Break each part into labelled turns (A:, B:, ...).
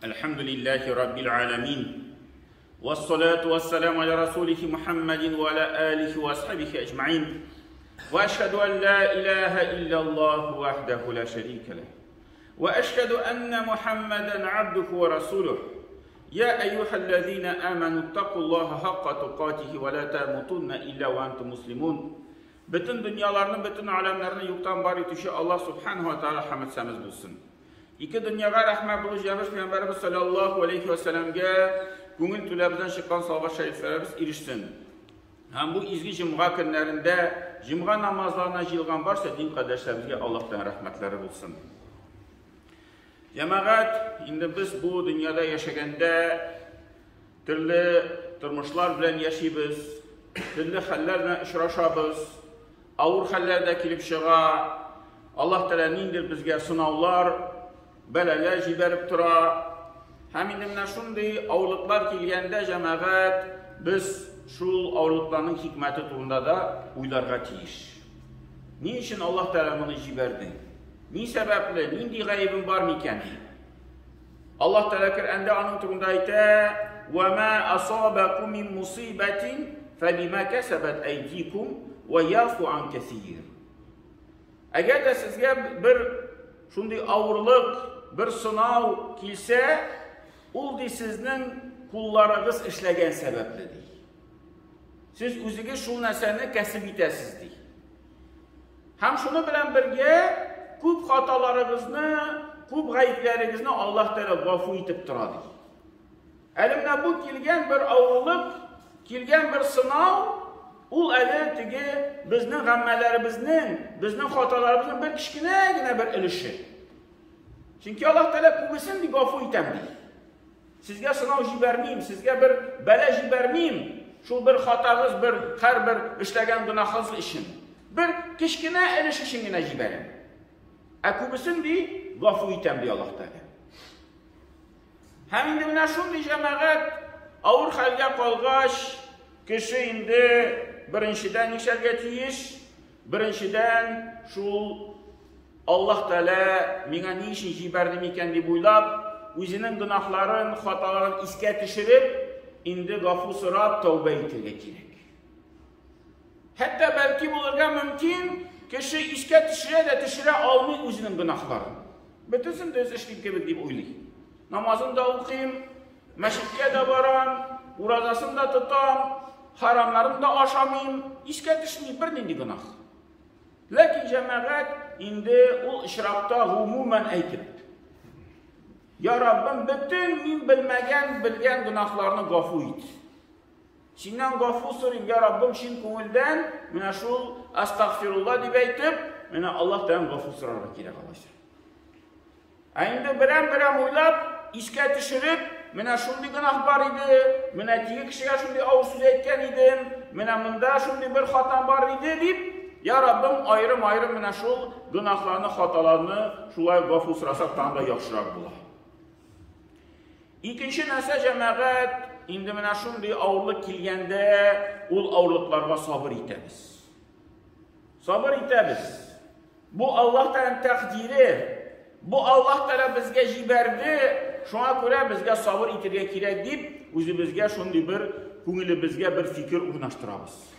A: Elhamdülillahi Rabbil alemin. Vessalatu vesselamu ala Resulihi Muhammedin ve ala alihi ve ashabihi ecma'in. Ve eşhedü en la ilahe illallah vahdehu la şerike leh. Ve eşhedü enne Muhammeden abduhu ve resuluh. Ya eyyühellezine amenu ittakullaha hakka tukatihi ve la tamutunna illa ve entum muslimun. Bütün dünyalarının, bütün alemlerinin yoktan var etişi Allah subhanahu ve teala hamd semiz bulsun. İki dünyaya rahmet bulacağımız Peygamberimiz sallallahu aleyhi ve sellem'e gönül tüləbizden çıkan salvat şeriflerimiz erişsin. Hem bu izgi cümğa günlerinde cümğa namazlarına jilgan varsa din kardeşlerimizge Allah'tan rahmetleri bulsun. Cemaat, indi biz bu dünyada yaşaganda türlü turmuşlar bilen yaşayız, türlü hallerle işraşabız, ağır hallerde kilip çığa, Allah Teala nindir bizge sınavlar, belalar jiberip tura. Hem indimden şundi ağırlıklar kilgende cemaat, biz şu ağırlıkların hikmeti turunda da uylarga tiyiş. Niçin Allah Teala bunu jiberdi? Ni sebeple, nindi gaybin var mı iken? Allah Teala Kur'an'da anın turunda ayette وَمَا أَصَابَكُمْ مِنْ مُصِيبَةٍ فَبِمَا كَسَبَتْ أَيْدِيكُمْ وَيَعْفُ عَنْ كَثِيرٍ. Eğer de sizge bir şundi ağırlık, bir sınav kilse, ol sizin kullarınız işlegen sebepledir. Siz üzüge şu neseni kesip itesizdir. Hem şunu bilen birge, küp hatalarınızı, küp gayiplerinizi Allah Teala gafu itip duradı. Elimde bu kilgen bir ağırlık, kilgen bir sınav, ol tigi bizning gammelerimizin, bizning hatalarımızın bir kichkina bir ilişi. Çünkü Allah Teala kubisin bir gafu itemdi. Sizge sınav jibermeyim, sizge bir bela jibermeyim. Şu bir hatanız, her bir işlegen günahınız işin. Bir kichkina iliş işingine jiberim. Kubisin di gafu itemdi Allah Teala. Hem indi buna şundi cemaat ağır halga kalgaç, kişi indi birinçiden yükselge tiyiş, birinçiden şu Allah Teala mine niçin jiberdim iken diye buylap, özünün günahların, hataların iske düşürüp, indi gafu sırap tövbe etilge gerek. Hatta belki bulurga mümkün, kişi iske düşüre almıyor özünün günahların. Bütünsün de öz işlik gibi deyip uylayın. Namazını da okuyayım, meşrikke de varam, urazasını da tutam, haramlarını da aşamayayım, iske düşmeyeyim, bir nindi günah. Lakin cemaat indi o işrakta humumen aytib. Ya Rabbim bütün min bilgen günahlarını gafu et. Şimdiden gafu sorayım ya Rabbim şimdi ko'ngildan mana şu astagfirullah deb aytib, mana Allah'tan gafu so'rarga kerak arkadaşlar. Endi biram o'ylab iske düşürüp, mana şundi günah var idi, mana tigi kishiga şundi ağır so'z aytgan edim, mana bunda şundi bir xatam var idi deb ya Rabbim ayrım mana şu günahlarını, hatalarını şulay gafu so'rasak tanda yaxshiroq bo'lar. İkinci narsa cemaat, indi mana şundi ağırlık kelganda ol ağırlıklarga sabır etamiz. Sabır etamiz. Bu Allah'tan takdiri. Bu Allah Teala bizge jiberdi. Şuna göre bizge sabır etirge kerak deb, o'zimizga şundi bir ko'nglimizga bir fikr o'rnashtiramiz.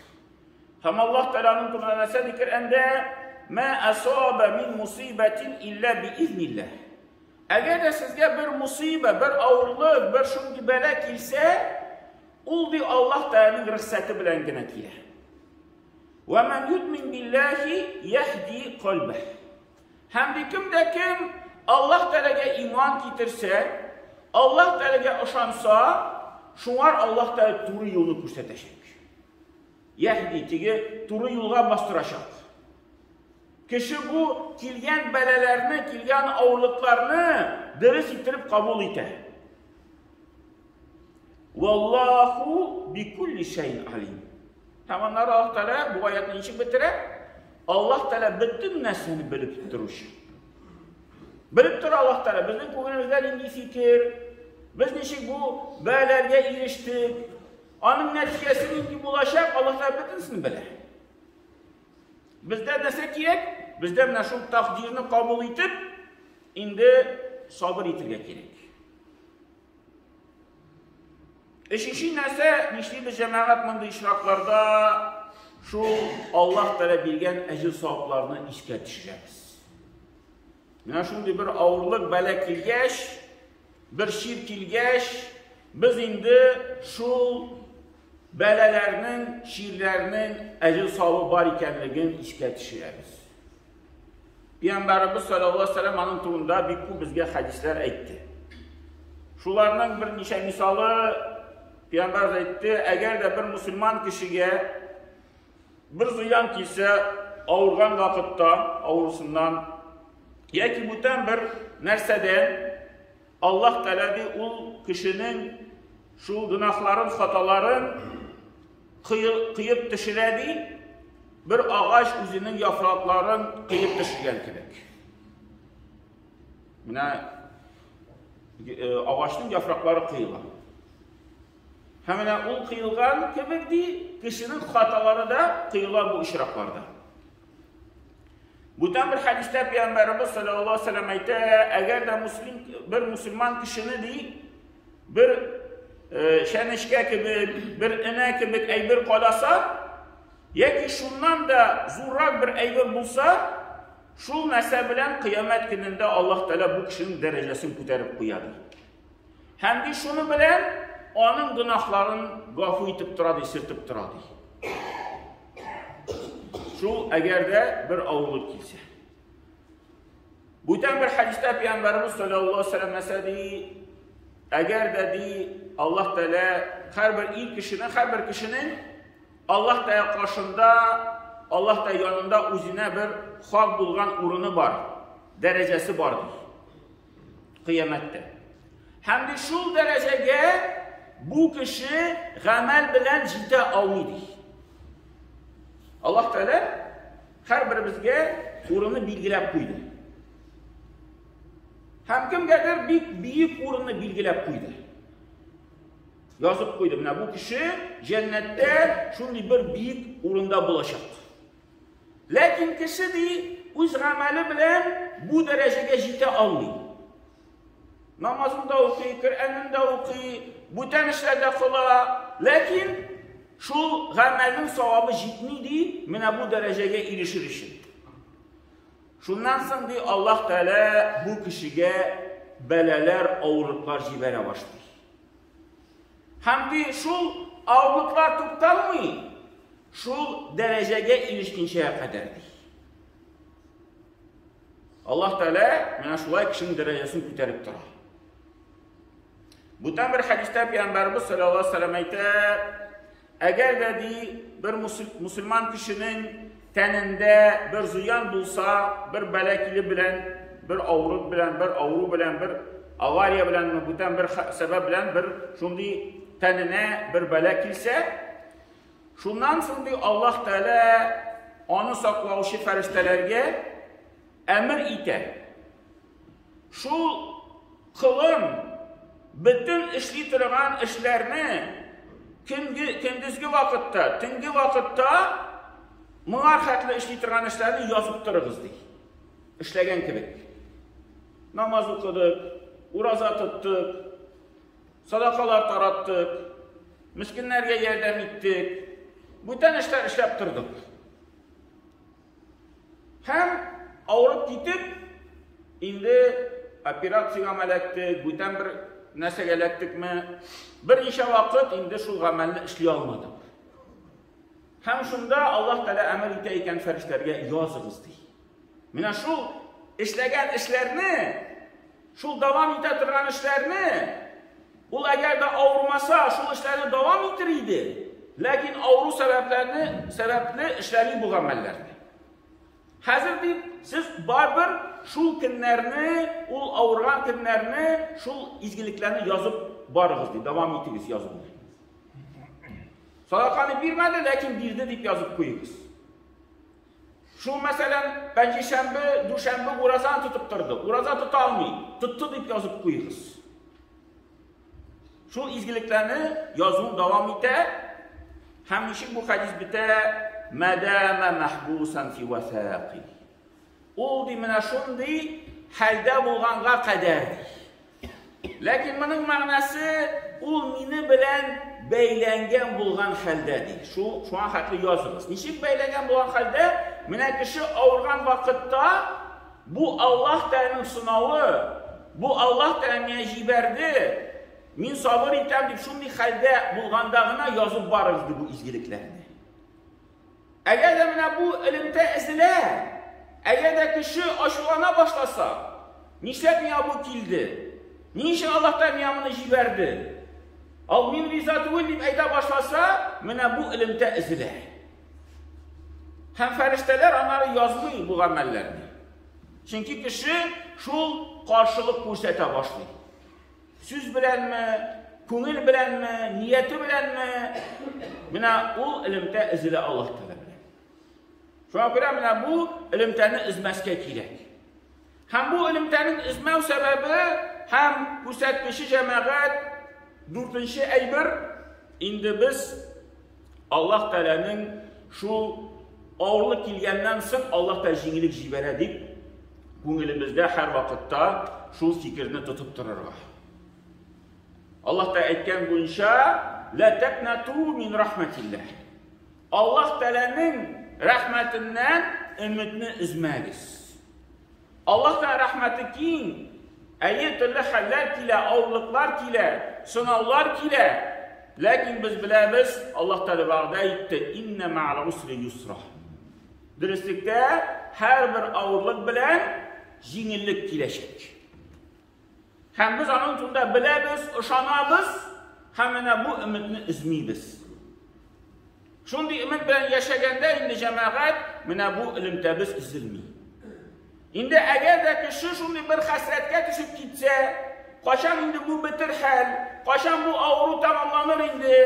A: Hem Allah Teala'nın Kur'an'da Kur'an'da ma asaba min musibetin illa biiznillah. Eğer de sizge bir musibe, bir ağırlık, bir şundi bela kilse, ol di Allah Teala'nın rıhsati bilen gene kelar. Ve men yu'min billahi yahdi qalbah. Hem de kim Allah Teala'ga iman getirse, Allah Teala'ga ışansa, şular Allah Teala doğru yolunu ko'rsatacak. Yahdi tigi doğru yolga bastıracak. Kişi bu kilgen belelerini, kilgen ağırlıklarını dürüst itirip kabul eder. Vallahu bi kulli şeyin alim. Hemen Allah Teala bu ayetini içi bitirir. Allah Teala bütün nesini bilip durur. Bilip durur Allah Teala. Bizim ko'nglimizda indi fikir, biz nechik bu belalarga erishdik, onun neticesini indi bo'lacak Allah Teala butinsini bilir. Bizde nese kerak? Bizde mana shu taqdirni qabul etib, endi sabır itirge gerek. Üçüncü нәрсе, nişli cemaat mındı işraklarda şu Allah Teala bilgen ecir savablarını iskə düşürəmiz. Mənə şimdi bir ağırlıq bələk ilgəş, bir şirk ilgəş, biz indi şu bələlərinin, şirlərinin əcil savabı var ikənligini iskə düşürəmiz. Peyğəmbərimiz sallallahu aleyhi ve sellem anın turunda bir bizə hədislər etdi. Şularının bir neçə misalı Peyğəmbər etdi, əgər də bir müsəlman kişiyə bir ziyan kilsə, ağırğan vaxtda, ağrısından, ya ki bütün bir nərsədən Allah tələbi o kişinin şu günahların, xataların qıyıb düşürədi, bir ağaç üzünün yapraqların qıyıb düşürgən kimi. Ağaçın yapraqları qıyılan. Həmin o qıyılğan kimikdir, kişinin xataları da qıyılan bu işraqlarda. Bundan bir hadisdə Peyğəmbərimiz sallallahu aleyhi ve sellem aytdı, əgər də bir müsəlman kişini bir şənişkə kimi, bir inə kimi əybir qalasa, ya ki şundan da zurrak bir əybir bulsa, şu nəsə bilən qiyamət günündə Allah Teala bu kişinin dərəcəsini көtərib qoyadı. Həm də şunu bilən onun günahlarını qafu itib duradı, sirtib duradı. Şu əgər də bir ağırlıq kilsə. Bundan bir hadisdə Peyğəmbərimiz sallallahu aleyhi ve sellem məsədi, əgər də Allah Teala hər bir kişinin Allah Teala qarşında, Allah Teala yanında özünə bir xalq bulğan urunu var, dərəcəsi vardır. Qiyamətdə. Həm də şu dərəcəyə bu kişi qəməl bilən ciddə almıdır. Allah Teala hər birimizə urunu bilgiləb qoydu. Həm kim qədər büyük urunu bilgiləb qoydu. Yazıb qoydu. Bu kişi cənnətdə şunday bir büyük urunda bulacaq. Lakin kişi öz qəməli bilən bu dərəcəyə ciddə almır. Namazında oxuyur, Qur'anında oxuyur, bütün işlərdə qılar. Lakin şu qəməlin savabı cidnidir, mənə bu dərəcəyə erişir işin. Şundan sonra Allah Teala bu kişiyə belələr, ağırlıqlar cibərə başlayır. Həm də şu ağırlıqlar tutalmıyor, şu dərəcəyə erişkincəyə qədərdir. Allah Teala mənə şulay kişinin dərəcəsini götərib durar. Bundan bir hadisdə Peyğəmbərimiz sallallahu aleyhi ve sellem aytdı, əgər də bir müsəlman kişinin tənində bir ziyan bulsa, bir bələkili bilən, bir ağrı bilən, bir avariya bilən, bundan bir səbəb bilən, bir şundi tənine bir bələk kilsə, şundan sonra Allah Teala onu saklaşı fəriştələrə əmr itər. Şu qılın bütün işləyirən işlərini gündüzgü vaxtda, tüngü vaxtda mınar xətlə işləyirən işlərini yazıb durğuzdur. İşləgən kimi. Namaz oxuduq, uraza tutduq, sadaqalar taratdıq, miskinlərə yardım etdik, bütün işlər işləb durduk. Həm ağırıb gidib, indi operasiya əmələkdik, bütün bir nəsə gələkdikmi, bir işə vaxt indi şu əməlini işləyə almadıq. Həm şunda Allah Teala əməl etəyikən fərişlərə yazığızdır. Mənə şu işləgən işlərini, şu davam etdirən işlərini, o əgər də ağrımasa, şu işlərini davam ediriydi. Lakin ağrı səbəbli işləri bu əməllərdir. Həzir deyib, siz barbar şu günlərini, o ağrıgan günlərini, şu izgiliklərini yazıb barığızdır, davam etiriz yazılır. Sadaqanı bilmədi, lakin birdə deyib yazıb qoyuyoruz. Şu məsələn, bəlkə şənbə, düşənbə urazan tutup durdu. Uraza tutalmayın, tuttu deyib yazıb qoyuyoruz. Şu izgiliklərini yazın davam etər. Həmişə bu hədis bitər. Mədəmə məhbusən fi vəsəqi. Oldu mənə şundi, хәлдә булганга кадәрdir. Ләкин моның мәгънәсе ул мине белән бәйләнгән булган хәлдәдир. Шуңа хәтле языгыз. Ничек бәйләнгән булган хәлдә? Менә кеше авырган вакытта бу Аллаһ Тәгаләнең сынавы, бу Аллаһ Тәгалә мине җибәрде. Мин сабыр итәм дип шундый хәлдә булганда гына язып барыгыз бу изгелекләрне. Әгәр дә менә бу элемтә эзелә, әгәр дә кеше ачулана башласа, нишләп миңа бу килде? Ни өчен Аллаһ Тәгалә миңа моны җибәрде? Ал мин риза түгел дип әйтә башласа, менә бу элемтә эзелә. Һәм фәрештәләр аннары язмый бу гамәлләрне. Чөнки кеше шул каршылык күрсәтә башлый. Сүз беләнме, күңел беләнме, нияте беләнме, менә ул элемтә эзелә Аллаһ Тәгалә белән. Шуңа күрә менә бу элемтәне эзмәскә кирәк. Һәм бу элемтәнең эзмәү сәбәбе һәм күрсәткече җәмәгать дүртенче әйбер, инде без Аллаһ Тәгаләнең шул авырлык килгәннән соң Аллаһ Тәгалә җиңеллек җибәрә дип күңелебездә һәр вакытта шул фикерне тотып торырга. Аллаһ Тәгалә әйткән буенча, ла тaqnatu min rahmatillah. Аллаһ Тәгаләнең рәхмәтеннән өметне өзмәгез. Аллаһ Тәгалә рәхмәте киң. Әйе, төрле хәлләр килә, авырлыклар килә, сынаулар килә. Ләкин без беләбез, Аллаһ Тәгалә вәгъдә итте, инна ма'ал усри юсра. Дөрестлектә, һәр бер авырлык белән җиңеллек киләчәк. Һәм без аның турында беләбез, ышанабыз, һәм менә бу өметне өзмибез. Шундый өмет белән яшәгәндә инде җәмәгать, менә бу элемтәбез изелми. Инде әгәр дә кеше шундый бер хәсрәткә төшеп китсә, качан инде бу бетер хәл, качан бу авыру тамамланыр инде,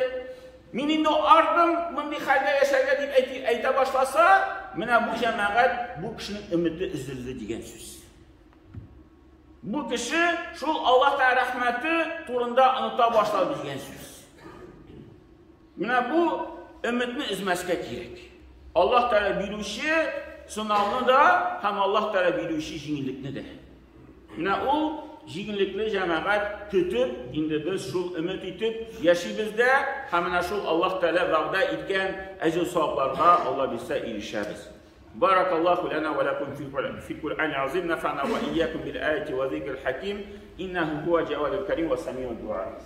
A: мин инде ардым мондый хәлдә яшәргә дип әйтә башласа, менә бу җәмәгать бу кешенең өмете изелде дигән сүз. Бу кеше шул Аллаһ Тәгалә рәхмәте турында оныта башлады дигән сүз. Менә бу өметне измәскә кирәк. Аллаһ Тәгалә бирүче сынауны да, һәм Аллаһ Тәгалә бирүче җиңеллекне дә. Менә ул җиңеллекне җәмәгать көтеп, инде без шул өмет итеп яшибез дә, һәм менә шул Аллаһ Тәгалә вәгъдә иткән әҗр савапларга Алла бирсә ирешәбез. بارك الله لنا ولكم في القرآن العظيم نفعنا وإياكم بالآيات وذكر الحكيم إنه هو جواد الكريم وسميع الدعاء.